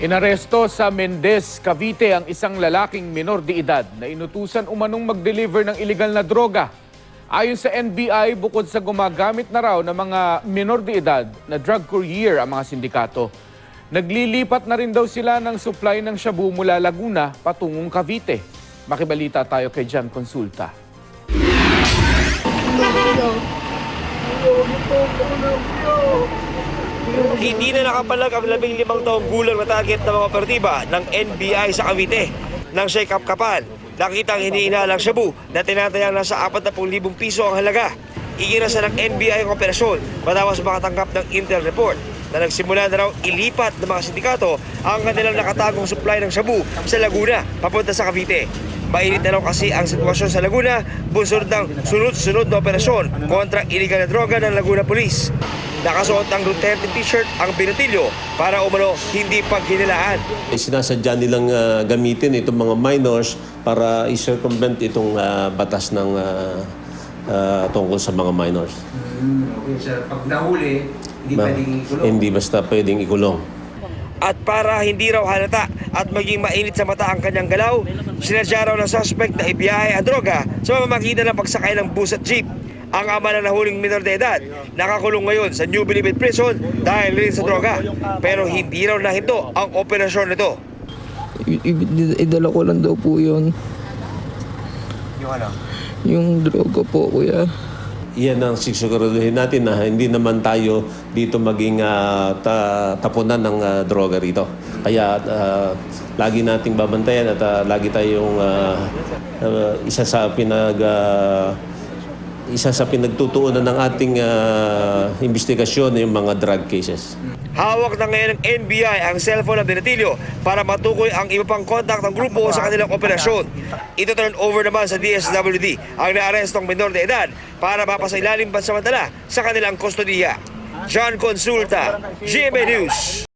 Inaresto sa Mendez, Cavite ang isang lalaking minor de edad na inutusan umanong mag-deliver ng iligal na droga. Ayon sa NBI, bukod sa gumagamit na raw ng mga minor de edad na drug courier ang mga sindikato, naglilipat na rin daw sila ng supply ng shabu mula Laguna patungong Cavite. Makibalita tayo kay Jan Consulta. Hindi na nakapalag ang 15 taong gulang na target ng mga operatiba ng NBI sa Cavite. Nang siya'y kapkapan, nakitang hiniinalang shabu na tinatayang nasa 40,000 piso ang halaga. Iginasa ng NBI ang operasyon matapos makatanggap ng intel report na nagsimula na raw ilipat ng mga sindikato ang kanilang nakatagong supply ng shabu sa Laguna papunta sa Cavite. Mainit na raw kasi ang sitwasyon sa Laguna, bunsod ng sunod-sunod na operasyon kontra iligal na droga ng Laguna Police. Nakasuot ng Duterte t-shirt ang binatilyo para umano hindi paghinilaan. Sinasadya nilang gamitin itong mga minors para i-circumvent itong batas ng tungkol sa mga minors. Okay, sir. Pag nahuli, hindi pwedeng ikulong? Hindi basta pwedeng ikulong. At para hindi raw halata at maging mainit sa mata ang kanyang galaw, sinadya raw ng suspect na ibiyahe ang droga sa pamamagitan ng pagsakay ng bus at jeep. Ang ama ng nahuling minor de edad, nakakulong ngayon sa New Bilibid Prison dahil rin sa droga. Pero hindi raw nahinto ang operasyon nito. Idala ko lang daw po yun. Yung ano? Yung droga po, kuya. Iyan ang siguraduhin natin na hindi naman tayo dito maging tapunan ng droga rito. Kaya lagi nating babantayan at lagi tayong isa sa pinagtutuunan ng ating investigasyon yung mga drug cases. Hawak na ngayon ng NBI ang cellphone ng Binatilyo para matukoy ang iba pang kontak ng grupo sa kanilang operasyon. Ito turn over naman sa DSWD ang naarestong minor de edad para mapasailalim pansamantala sa kanilang kustodiya. John Consulta, GMA News.